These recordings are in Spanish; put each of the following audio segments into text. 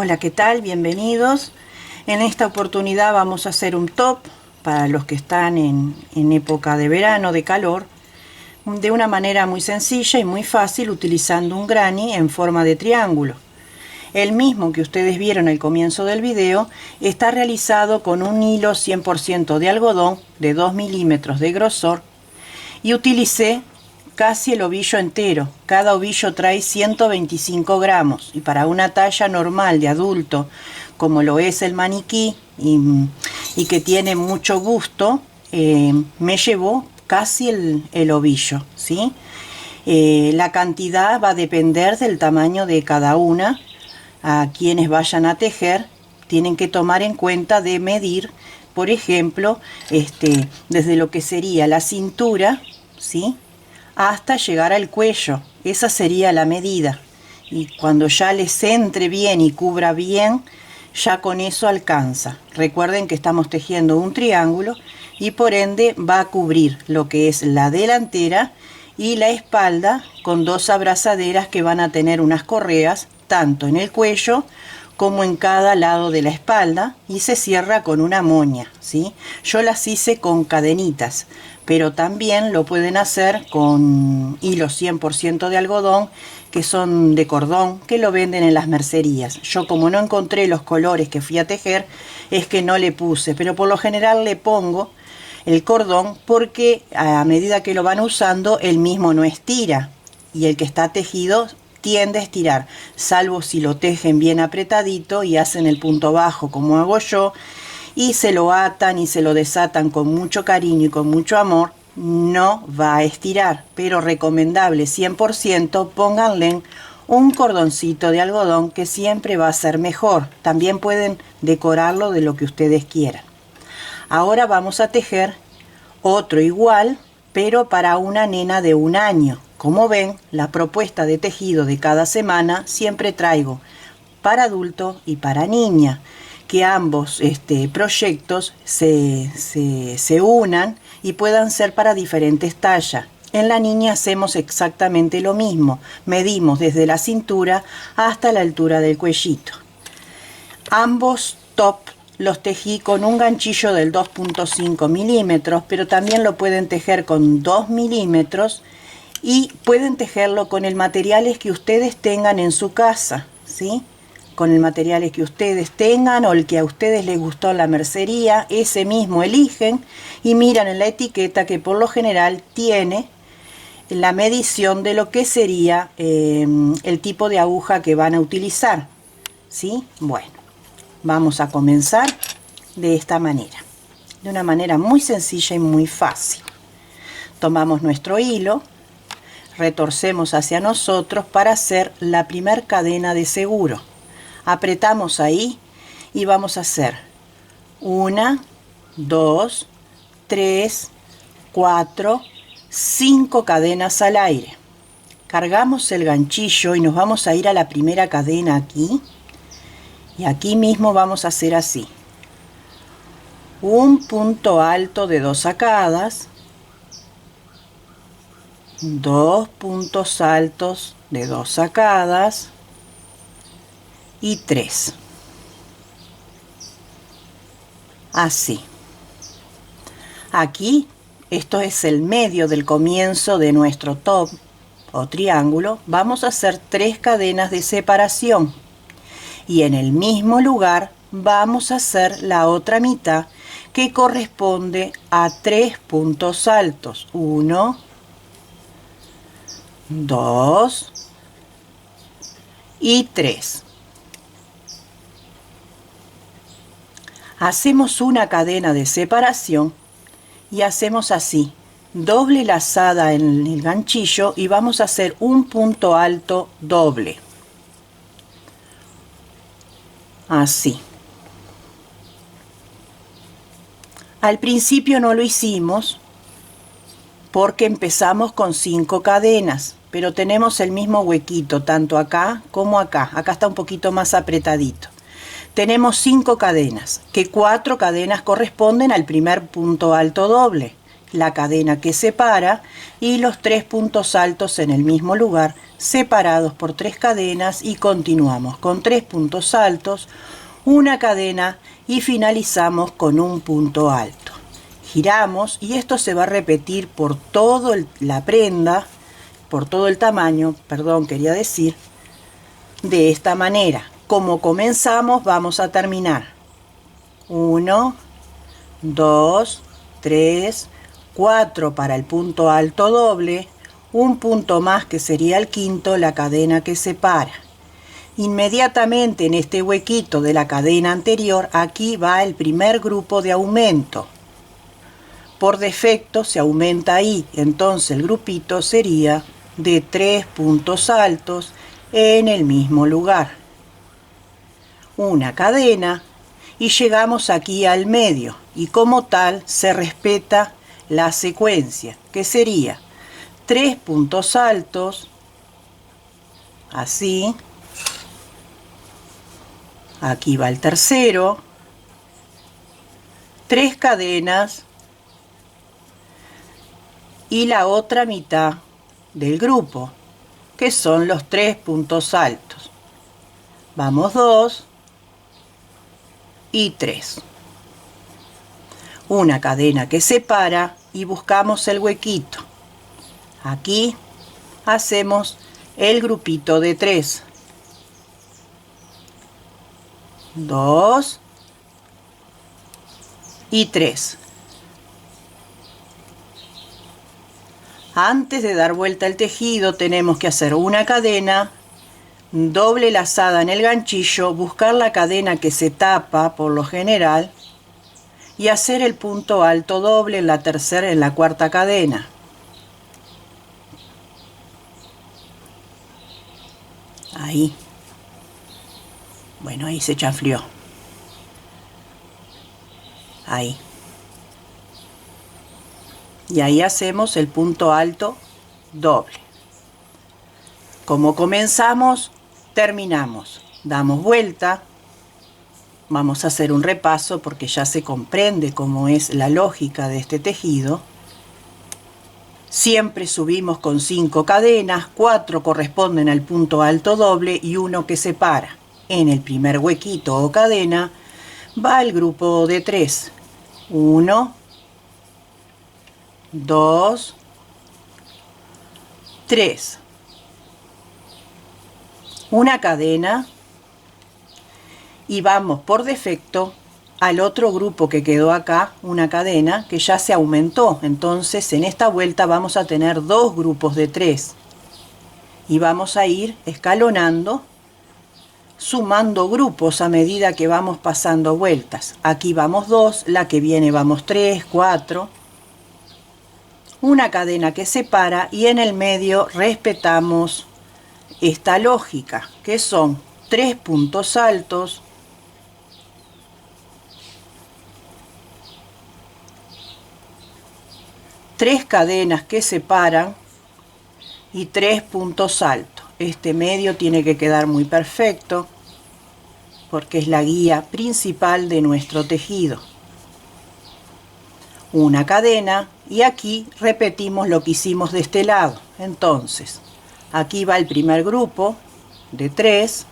Hola, ¿qué tal? Bienvenidos. En esta oportunidad vamos a hacer un top para los que están en época de verano, de calor, de una manera muy sencilla y muy fácil, utilizando un granny en forma de triángulo. El mismo que ustedes vieron al comienzo del video está realizado con un hilo 100% de algodón de 2 milímetros de grosor y utilicé casi el ovillo entero. Cada ovillo trae 125 gramos y para una talla normal de adulto como lo es el maniquí y que tiene mucho gusto, me llevó casi el ovillo, ¿sí? La cantidad va a depender del tamaño de cada una. A quienes vayan a tejer tienen que tomar en cuenta de medir, por ejemplo, desde lo que sería la cintura, ¿sí?, hasta llegar al cuello. Esa sería la medida, y cuando ya les entre bien y cubra bien, ya con eso alcanza. Recuerden que estamos tejiendo un triángulo y por ende va a cubrir lo que es la delantera y la espalda, con dos abrazaderas que van a tener unas correas tanto en el cuello como en cada lado de la espalda, y se cierra con una moña, ¿sí? Yo las hice con cadenitas, pero también lo pueden hacer con hilos 100% de algodón, que son de cordón, que lo venden en las mercerías. Yo, como no encontré los colores que fui a tejer, es que no le puse, pero por lo general le pongo el cordón porque a medida que lo van usando, el mismo no estira, y el que está tejido tiende a estirar, salvo si lo tejen bien apretadito y hacen el punto bajo como hago yo, y se lo atan y se lo desatan con mucho cariño y con mucho amor, no va a estirar. Pero recomendable 100%, pónganle un cordoncito de algodón, que siempre va a ser mejor. También pueden decorarlo de lo que ustedes quieran. Ahora vamos a tejer otro igual, pero para una nena de 1 año. Como ven, la propuesta de tejido de cada semana siempre traigo para adulto y para niña, que ambos proyectos se unan y puedan ser para diferentes tallas. En la niña hacemos exactamente lo mismo, medimos desde la cintura hasta la altura del cuellito. Ambos tops los tejí con un ganchillo del 2.5 milímetros, pero también lo pueden tejer con 2 milímetros y pueden tejerlo con el materiales que ustedes tengan en su casa, ¿sí? Con el materiales que ustedes tengan o el que a ustedes les gustó en la mercería, ese mismo eligen y miran en la etiqueta, que por lo general tiene la medición de lo que sería el tipo de aguja que van a utilizar, ¿sí? Bueno, vamos a comenzar de esta manera, de una manera muy sencilla y muy fácil. Tomamos nuestro hilo, retorcemos hacia nosotros para hacer la primer cadena de seguro. Apretamos ahí y vamos a hacer 1, 2, 3, 4, 5 cadenas al aire. Cargamos el ganchillo y nos vamos a ir a la primera cadena aquí, y aquí mismo vamos a hacer así: un punto alto de 2 sacadas, 2 puntos altos de 2 sacadas y 3. Así. Aquí, esto es el medio del comienzo de nuestro top o triángulo. Vamos a hacer 3 cadenas de separación y en el mismo lugar vamos a hacer la otra mitad, que corresponde a 3 puntos altos. 1, 2 y 3. Hacemos una cadena de separación y hacemos así, doble lazada en el ganchillo, y vamos a hacer un punto alto doble. Así. Al principio no lo hicimos porque empezamos con 5 cadenas, pero tenemos el mismo huequito tanto acá como acá. Acá está un poquito más apretadito. Tenemos 5 cadenas, que 4 cadenas corresponden al primer punto alto doble, la cadena que separa y los 3 puntos altos en el mismo lugar, separados por 3 cadenas, y continuamos con 3 puntos altos, una cadena y finalizamos con un punto alto. Giramos y esto se va a repetir por toda la prenda, por todo el tamaño, perdón, quería decir, de esta manera. Como comenzamos, vamos a terminar. 1, 2, 3, 4 para el punto alto doble, un punto más que sería el quinto, la cadena que separa. Inmediatamente en este huequito de la cadena anterior, aquí va el primer grupo de aumento. Por defecto se aumenta ahí, entonces el grupito sería de 3 puntos altos en el mismo lugar. Una cadena y llegamos aquí al medio, y como tal se respeta la secuencia, que sería 3 puntos altos, así, aquí va el tercero, 3 cadenas y la otra mitad del grupo, que son los 3 puntos altos. Vamos 2 y 3. Una cadena que separa y buscamos el huequito. Aquí hacemos el grupito de 3. 2 y 3. Antes de dar vuelta el tejido tenemos que hacer una cadena, doble lazada en el ganchillo, buscar la cadena que se tapa por lo general y hacer el punto alto doble en la tercera y en la cuarta cadena. Ahí. Bueno, ahí se chanfleó. Ahí. Y ahí hacemos el punto alto doble. Como comenzamos, terminamos. Damos vuelta. Vamos a hacer un repaso porque ya se comprende cómo es la lógica de este tejido. Siempre subimos con 5 cadenas, 4 corresponden al punto alto doble y 1 que separa. En el primer huequito o cadena va el grupo de 3. 1, 2, 3. Una cadena y vamos por defecto al otro grupo que quedó acá, una cadena que ya se aumentó. Entonces en esta vuelta vamos a tener 2 grupos de 3 y vamos a ir escalonando, sumando grupos a medida que vamos pasando vueltas. Aquí vamos 2, la que viene vamos 3, 4. Una cadena que separa y en el medio respetamos esta lógica, que son 3 puntos altos, tres cadenas que separan y 3 puntos altos. Este medio tiene que quedar muy perfecto porque es la guía principal de nuestro tejido. Una cadena y aquí repetimos lo que hicimos de este lado. Entonces, aquí va el primer grupo de 3.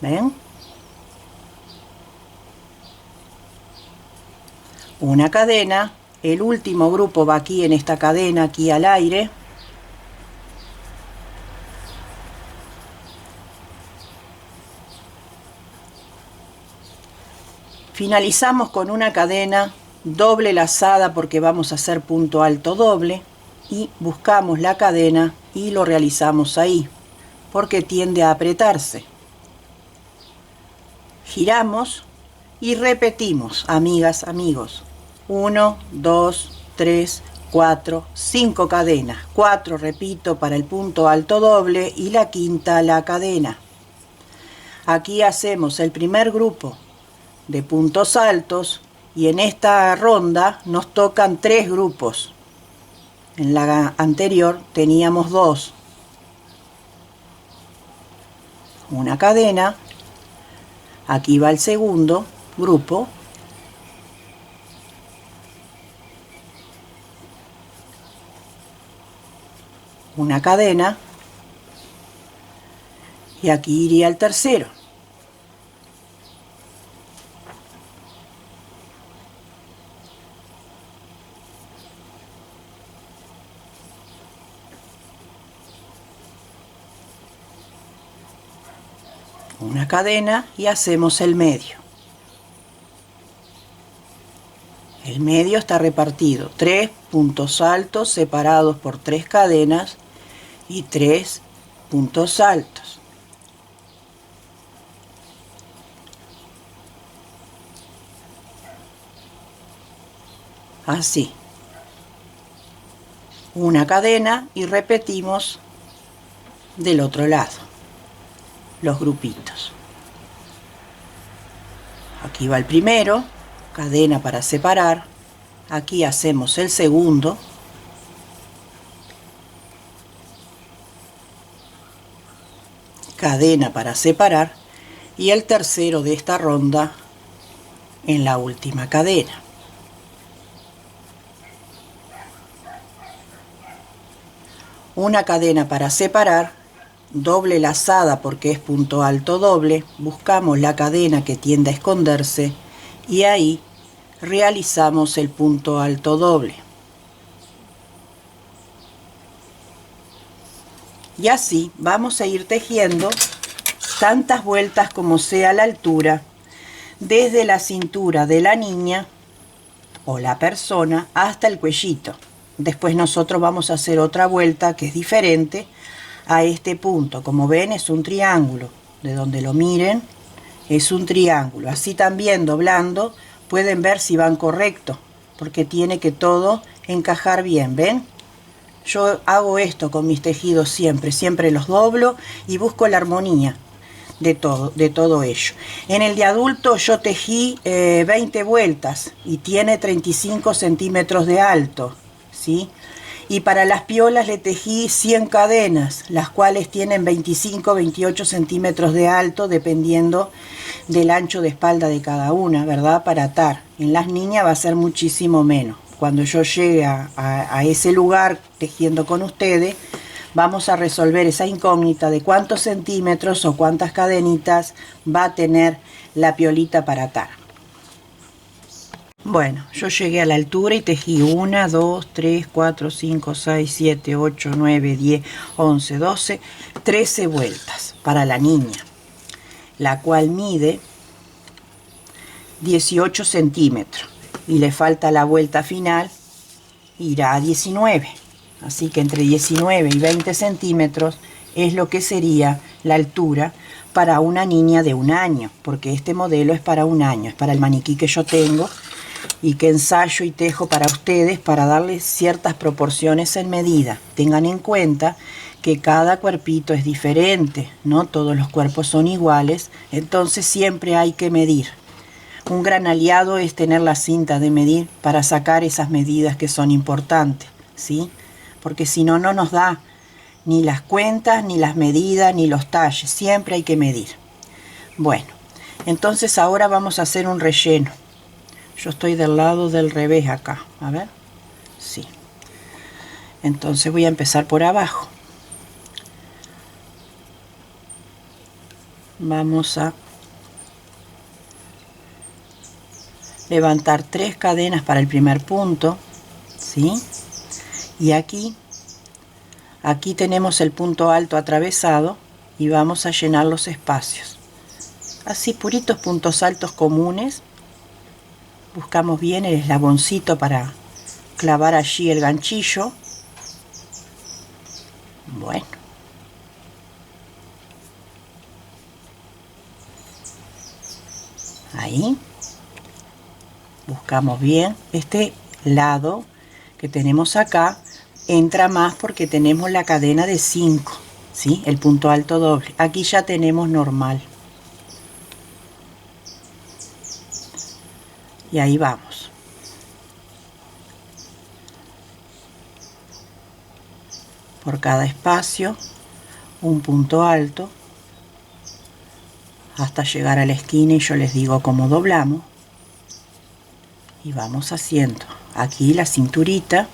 ¿Ven? Una cadena, el último grupo va aquí en esta cadena, aquí al aire. Finalizamos con una cadena doble lazada porque vamos a hacer punto alto doble y buscamos la cadena y lo realizamos ahí porque tiende a apretarse. Giramos y repetimos, amigas, amigos. 1, 2, 3, 4, 5 cadenas. 4, repito, para el punto alto doble y la quinta la cadena. Aquí hacemos el primer grupo de puntos altos y en esta ronda nos tocan 3 grupos. En la anterior teníamos 2. Una cadena. Aquí va el segundo grupo una cadena, y aquí iría el tercero. Una cadena y hacemos el medio. El medio está repartido 3 puntos altos separados por 3 cadenas y 3 puntos altos. Así. Una cadena y repetimos del otro lado los grupitos. Aquí va el primero, cadena para separar. Aquí hacemos el segundo. Cadena para separar. Y el tercero de esta ronda en la última cadena. Una cadena para separar, doble lazada porque es punto alto doble, buscamos la cadena que tiende a esconderse y ahí realizamos el punto alto doble. Y así vamos a ir tejiendo tantas vueltas como sea la altura, desde la cintura de la niña o la persona hasta el cuellito. Después nosotros vamos a hacer otra vuelta que es diferente a este punto. Como ven, es un triángulo. De donde lo miren, es un triángulo. Así también doblando pueden ver si van correcto, porque tiene que todo encajar bien, ¿ven? Yo hago esto con mis tejidos siempre los doblo y busco la armonía de todo ello. En el de adulto yo tejí 20 vueltas y tiene 35 centímetros de alto, ¿sí? Y para las piolas le tejí 100 cadenas, las cuales tienen 25-28 centímetros de alto, dependiendo del ancho de espalda de cada una, ¿verdad? Para atar. En las niñas va a ser muchísimo menos. Cuando yo llegue a ese lugar tejiendo con ustedes, vamos a resolver esa incógnita de cuántos centímetros o cuántas cadenitas va a tener la piolita para atar. Bueno, yo llegué a la altura y tejí 1, 2, 3, 4, 5, 6, 7, 8, 9, 10, 11, 12, 13 vueltas para la niña, la cual mide 18 centímetros y le falta la vuelta final, irá a 19. Así que entre 19 y 20 centímetros es lo que sería la altura para una niña de 1 año, porque este modelo es para 1 año, es para el maniquí que yo tengo y que ensayo y tejo para ustedes para darles ciertas proporciones en medida. Tengan en cuenta que cada cuerpito es diferente, no todos los cuerpos son iguales, entonces siempre hay que medir. Un gran aliado es tener la cinta de medir para sacar esas medidas que son importantes, ¿sí? Porque si no, no nos da ni las cuentas, ni las medidas, ni los talles. Siempre hay que medir. Bueno, entonces ahora vamos a hacer un relleno. Yo estoy del lado del revés acá. A ver. Sí. Entonces voy a empezar por abajo. Vamos a levantar 3 cadenas para el primer punto, ¿sí? Y aquí tenemos el punto alto atravesado y vamos a llenar los espacios. Así, puritos puntos altos comunes. Buscamos bien el eslaboncito para clavar allí el ganchillo. Bueno. Ahí. Buscamos bien este lado que tenemos acá. Entra más porque tenemos la cadena de 5, ¿sí? El punto alto doble. Aquí ya tenemos normal. Y ahí vamos. Por cada espacio, un punto alto, hasta llegar a la esquina y yo les digo cómo doblamos. Y vamos haciendo aquí la cinturita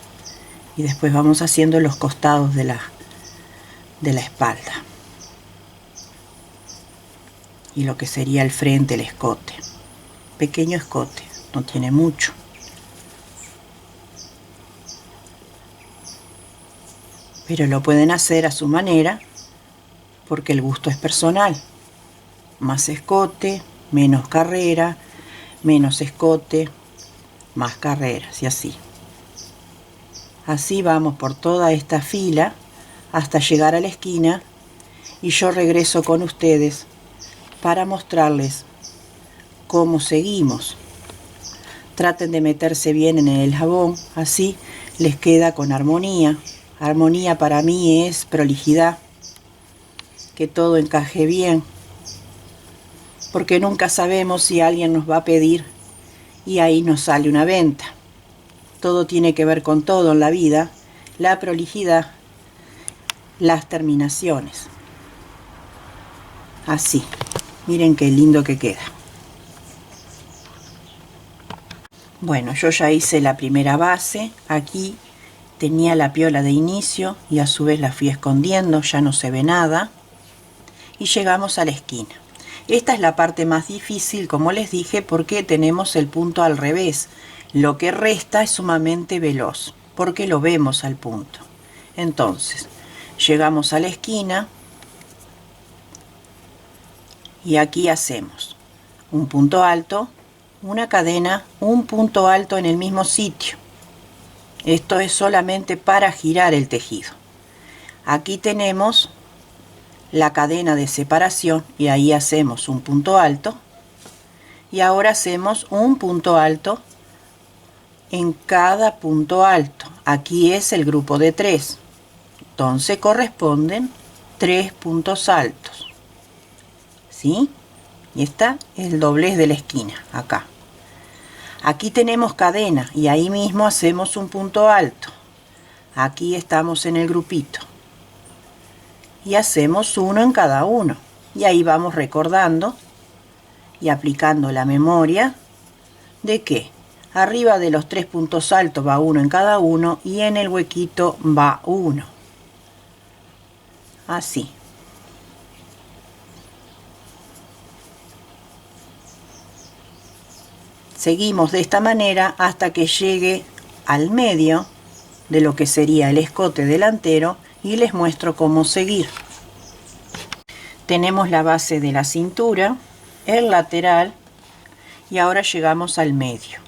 y después vamos haciendo los costados de de la espalda y lo que sería el frente, el escote. Pequeño escote, no tiene mucho. Pero lo pueden hacer a su manera porque el gusto es personal. Más escote, menos carrera, menos escote, más carreras y así. Así vamos por toda esta fila hasta llegar a la esquina y yo regreso con ustedes para mostrarles cómo seguimos. Traten de meterse bien en el jabón, así les queda con armonía. Armonía para mí es prolijidad, que todo encaje bien, porque nunca sabemos si alguien nos va a pedir y ahí nos sale una venta. Todo tiene que ver con todo en la vida, la prolijidad, las terminaciones. Así, miren qué lindo que queda. Bueno, yo ya hice la primera base. Aquí tenía la piola de inicio y a su vez la fui escondiendo, ya no se ve nada. Y llegamos a la esquina. Esta es la parte más difícil, como les dije, porque tenemos el punto al revés. Lo que resta es sumamente veloz, porque lo vemos al punto. Entonces, llegamos a la esquina y aquí hacemos un punto alto, una cadena, un punto alto en el mismo sitio. Esto es solamente para girar el tejido. Aquí tenemos la cadena de separación y ahí hacemos un punto alto. Y ahora hacemos un punto alto en cada punto alto. Aquí es el grupo de 3. Entonces corresponden 3 puntos altos. ¿Sí? Y está el doblez de la esquina, acá. Aquí tenemos cadena y ahí mismo hacemos un punto alto. Aquí estamos en el grupito. Y hacemos uno en cada uno. Y ahí vamos recordando y aplicando la memoria de que arriba de los 3 puntos altos va uno en cada uno y en el huequito va uno. Así. Seguimos de esta manera hasta que llegue al medio de lo que sería el escote delantero y les muestro cómo seguir. Tenemos la base de la cintura, el lateral y ahora llegamos al medio.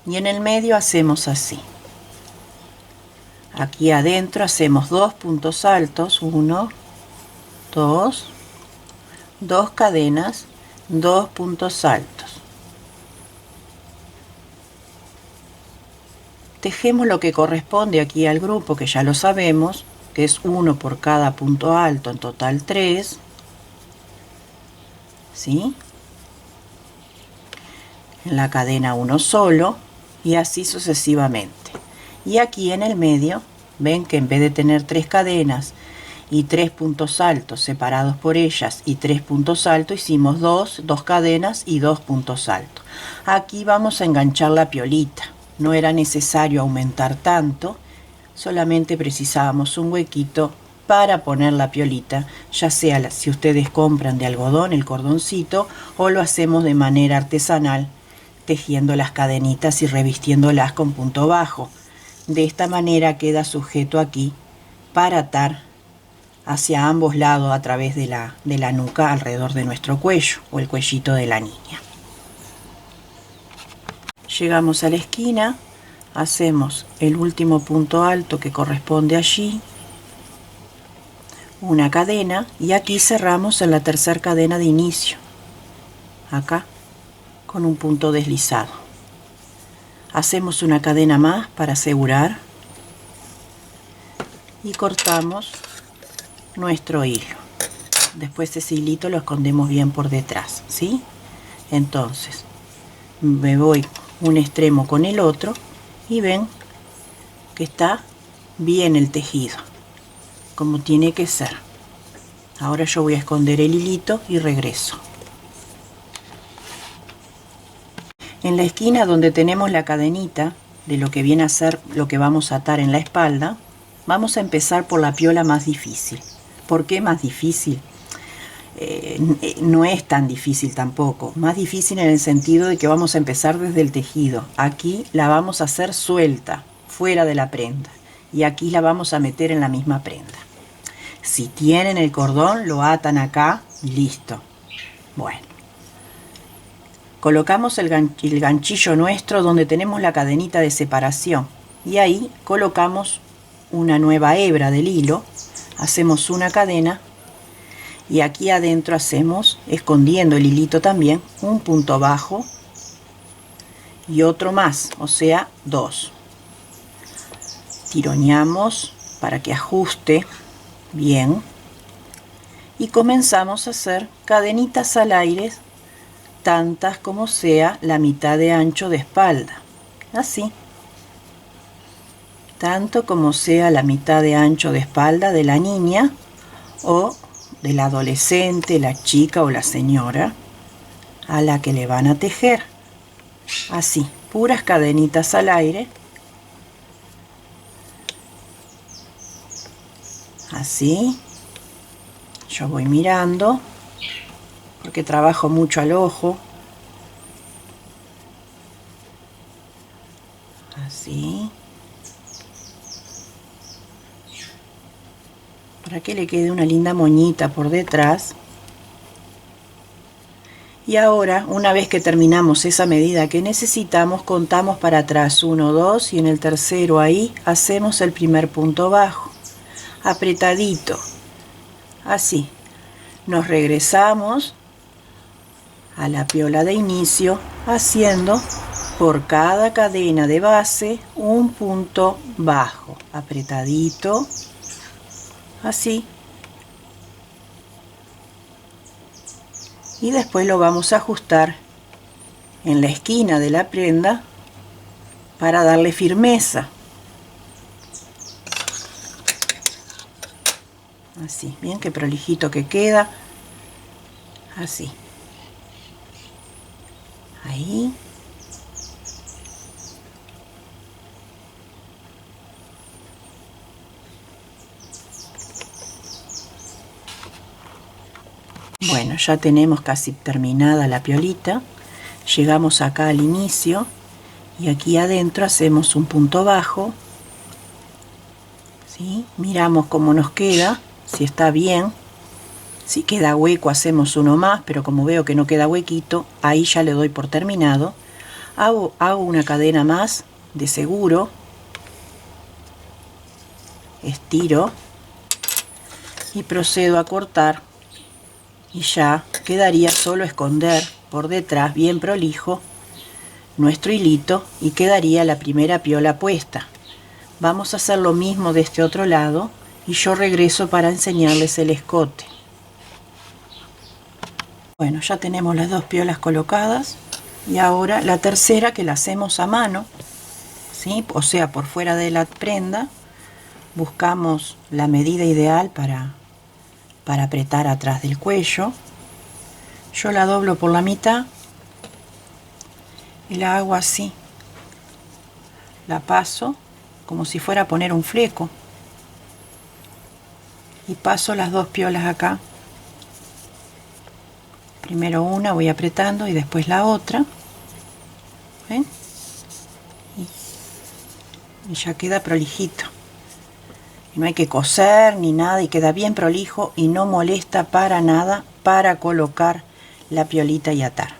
Y en el medio hacemos así. Aquí adentro hacemos 2 puntos altos, 1, 2, 2 cadenas, 2 puntos altos. Tejemos lo que corresponde aquí al grupo, que ya lo sabemos, que es 1 por cada punto alto, en total 3. ¿Sí? En la cadena uno solo y así sucesivamente. Y aquí en el medio, ven que en vez de tener 3 cadenas y 3 puntos altos separados por ellas y 3 puntos altos, hicimos 2 cadenas y 2 puntos altos. Aquí vamos a enganchar la piolita. No era necesario aumentar tanto, solamente precisábamos un huequito para poner la piolita, ya sea si ustedes compran de algodón el cordoncito o lo hacemos de manera artesanal, tejiendo las cadenitas y revistiéndolas con punto bajo. De esta manera queda sujeto aquí para atar hacia ambos lados a través de la nuca alrededor de nuestro cuello o el cuellito de la niña. Llegamos a la esquina, hacemos el último punto alto que corresponde allí, una cadena y aquí cerramos en la tercera cadena de inicio, acá con un punto deslizado. Hacemos una cadena más para asegurar y cortamos nuestro hilo. Después ese hilito lo escondemos bien por detrás, ¿sí? Entonces me voy un extremo con el otro y ven que está bien el tejido como tiene que ser. Ahora yo voy a esconder el hilito y regreso. En la esquina donde tenemos la cadenita de lo que viene a ser lo que vamos a atar en la espalda, vamos a empezar por la piola más difícil. ¿Por qué más difícil? No es tan difícil tampoco. Más difícil en el sentido de que vamos a empezar desde el tejido. Aquí la vamos a hacer suelta, fuera de la prenda. Y aquí la vamos a meter en la misma prenda. Si tienen el cordón, lo atan acá y listo. Bueno. Colocamos el ganchillo nuestro donde tenemos la cadenita de separación. Y ahí colocamos una nueva hebra del hilo. Hacemos una cadena. Y aquí adentro hacemos, escondiendo el hilito también, un punto bajo y otro más, o sea, 2. Tironeamos para que ajuste bien y comenzamos a hacer cadenitas al aire, tantas como sea la mitad de ancho de espalda, así, tanto como sea la mitad de ancho de espalda de la niña o del adolescente, la chica o la señora a la que le van a tejer. Así, puras cadenitas al aire. Así. Yo voy mirando porque trabajo mucho al ojo. Así. Para que le quede una linda moñita por detrás. Y ahora, una vez que terminamos esa medida que necesitamos, contamos para atrás 1, 2 y en el tercero ahí hacemos el primer punto bajo, apretadito, así. Nos regresamos a la piola de inicio haciendo por cada cadena de base un punto bajo, apretadito, así. Y después lo vamos a ajustar en la esquina de la prenda para darle firmeza. Así, bien que prolijito que queda. Así. Ahí. Bueno, ya tenemos casi terminada la piolita. Llegamos acá al inicio y aquí adentro hacemos un punto bajo. ¿Sí? Miramos cómo nos queda, si está bien. Si queda hueco hacemos uno más, pero como veo que no queda huequito, ahí ya le doy por terminado. Hago una cadena más de seguro. Estiro y procedo a cortar. Y ya quedaría solo esconder por detrás bien prolijo nuestro hilito y quedaría la primera piola puesta. Vamos a hacer lo mismo de este otro lado y yo regreso para enseñarles el escote. Bueno, ya tenemos las dos piolas colocadas y ahora la tercera que la hacemos a mano, ¿sí? O sea, por fuera de la prenda buscamos la medida ideal para apretar atrás del cuello. Yo la doblo por la mitad y la hago así. La paso como si fuera a poner un fleco y paso las dos piolas acá. Primero una voy apretando y después la otra. ¿Ven? Y ya queda prolijito. Y no hay que coser ni nada y queda bien prolijo y no molesta para nada para colocar la piolita y atar.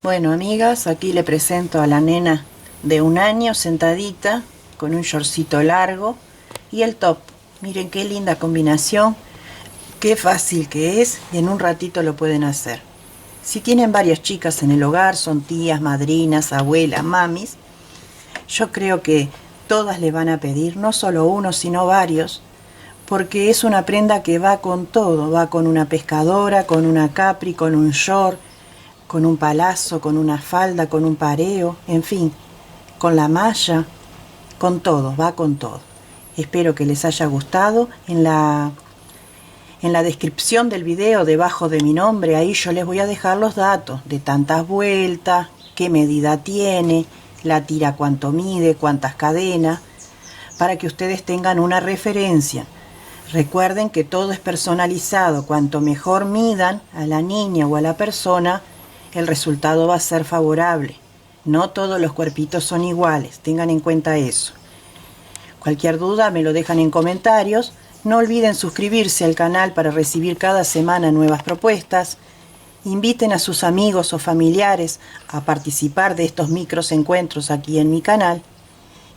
Bueno, amigas, aquí le presento a la nena de 1 año sentadita con un shortcito largo y el top. Miren qué linda combinación, qué fácil que es y en un ratito lo pueden hacer. Si tienen varias chicas en el hogar, son tías, madrinas, abuelas, mamis, yo creo que todas le van a pedir, no solo uno, sino varios, porque es una prenda que va con todo, va con una pescadora, con una capri, con un short, con un palazo, con una falda, con un pareo, en fin, con la malla, con todo, va con todo. Espero que les haya gustado. En la descripción del video, debajo de mi nombre, ahí yo les voy a dejar los datos de tantas vueltas, qué medida tiene, la tira cuánto mide, cuántas cadenas, para que ustedes tengan una referencia. Recuerden que todo es personalizado. Cuanto mejor midan a la niña o a la persona, el resultado va a ser favorable. No todos los cuerpitos son iguales, tengan en cuenta eso. Cualquier duda me lo dejan en comentarios. No olviden suscribirse al canal para recibir cada semana nuevas propuestas. Inviten a sus amigos o familiares a participar de estos micros encuentros aquí en mi canal.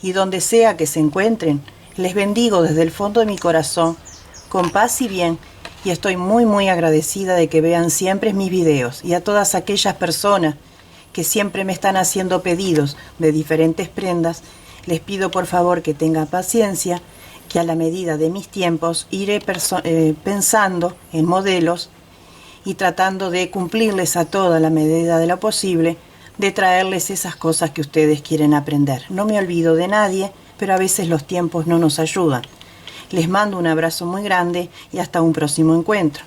Y donde sea que se encuentren, les bendigo desde el fondo de mi corazón, con paz y bien, y estoy muy agradecida de que vean siempre mis videos, y a todas aquellas personas que siempre me están haciendo pedidos de diferentes prendas, les pido por favor que tengan paciencia, que a la medida de mis tiempos iré pensando en modelos y tratando de cumplirles a toda la medida de lo posible, de traerles esas cosas que ustedes quieren aprender. No me olvido de nadie, pero a veces los tiempos no nos ayudan. Les mando un abrazo muy grande y hasta un próximo encuentro.